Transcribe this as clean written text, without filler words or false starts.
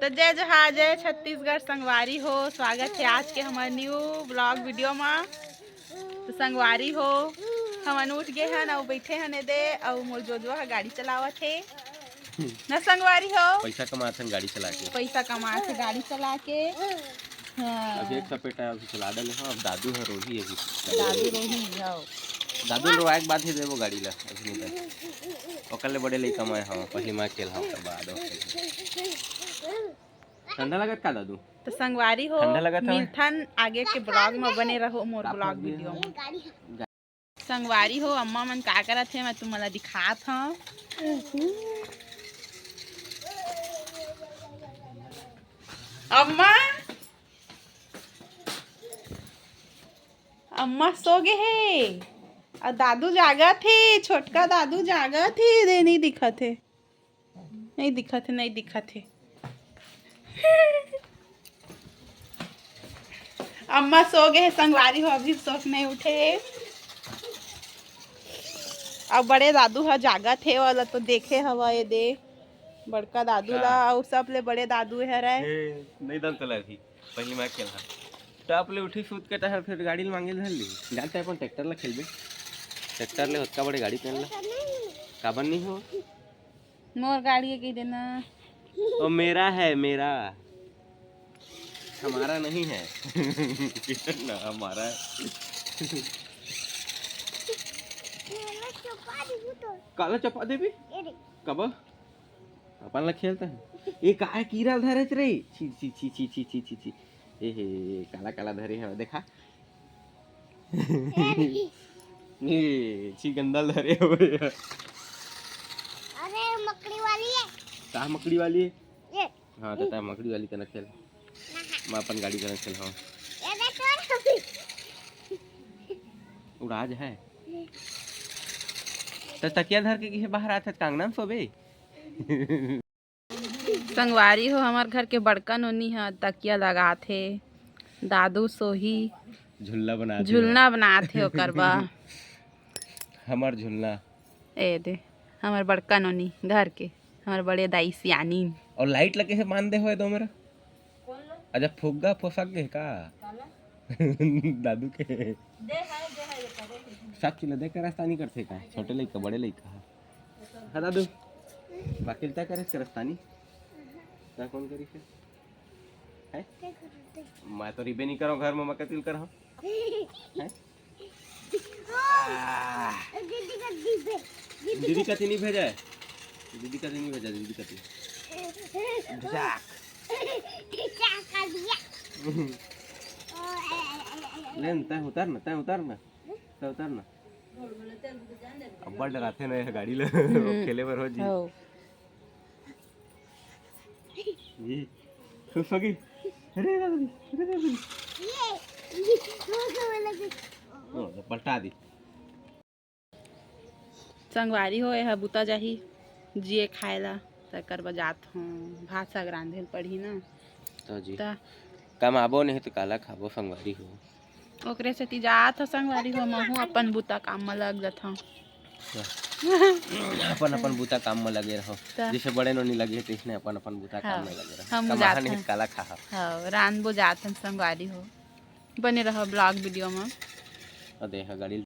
तो जय जहाँ जय छत्तीसगढ़ संगवारी हो। स्वागत है आज के हमारे न्यू ब्लॉग वीडियो में। तो संगवारी हो हमन उठ गए हन और बैठे हन दे और मोर जोजवा ह गाड़ी चलावत है न संगवारी हो। पैसा कमाते हैं गाड़ी चला के। पैसा कमाते गाड़ी चला के। हाँ। अभी एक सपेटा अभी चला डाले हो। अब दादू है रोही अभी। दादू रोही हो। दादू रोए के बाद ही देबो गाड़ी ला अभी नहीं। ओकले बड़े लई कमाए हो पहली मां खेल हो के बाद। ठंडा लगत का दादू? तो संगवारी हो मिलथन आगे के ब्लॉग में बने रहो मोर ब्लॉग वीडियो में। संगवारी हो अम्मा मन का करत है मैं तुम्हारा दिखात हूँ। अम्मा अम्मा सो गए है और दादू जागा थे। छोटका दादू जागा थे दे नहीं दिखा थे नहीं दिखा थे नहीं दिखा थे। अम्मा सो गए हैं संगवारी हो अभी सोच नहीं उठे। अब बड़े दादू हा जागा थे वाला तो देखे हवा ये दे बड़का दादू ला और सब ले बड़े दादू है रे नहीं दल तला थी पहली मां खेल हा टॉप ले उठी सूत के तहर फिर गाड़ी मांगे धर ली जानते अपन ट्रैक्टर ला खेलबे। ट्रैक्टर ले होतका बड़े गाड़ी पेन ला काबन नहीं हो मोर गाड़ी है की देना। ओ मेरा है मेरा हमारा नहीं है। ना हमारा है। काला चपा देबी कब अपन ला खेलता है ये काय कीड़ा धरे रे छी छी छी छी छी छी छी छी ए हे काला काला धरे है देखा। ये छी गंदल धरे हो। अरे मकड़ी वाली है का मकड़ी वाली है ये हां तो मकड़ी वाली तना खेल मैं अपन गाड़ी तना खेल हां उड़ाज है तो तकिया धर के बाहर आते कांगना में सोबे। संगवारी हो हमार घर के बड़का नोनी है तकिया लगाथे दादू सोही झुलना बनाथे ओकर बा हमार झुलना ए दे हमार बड़का नोनी घर के हमार बड़े दाई सियानी। और लाइट लगे है मान दे होए दो मेरा अच्छा फुग्गा पोसक गए का दादू के सब चीज दे कर रास्ता नहीं करते का छोटे लइका बड़े लइका हां दादू बाकी तय करे रास्तानी क्या कौन करी है मैं तो रिबे नहीं करो घर में मक्का तिल कर हूं है दीदी का नहीं भेजा है दीदी का नहीं भेजा दीदी का लेन तय उतारना अब बड़ डराते ना गाड़ी ले खेले पर हो जी ये सुसगी अरे ये पलटा दी संगवारी हो यह बुता जाही जिए खाएला तकर बजात हूँ भात साग रांधेल पड़ी ना तो जी कमाबो नहीं तो काला खाबो संगवारी हो ओकरे से ती जात हो संगवारी हो महू अपन बुता काम में लग जात हूँ। अपन अपन बुता काम में लगे रहो जैसे बड़े नोनी लगे थे इसने अपन अपन बुता काम में लगे रहो हम जात नहीं काला खा हां रान बो जात हम संगवारी हो बने रहो ब्लॉग वीडियो में। अरे गाड़ी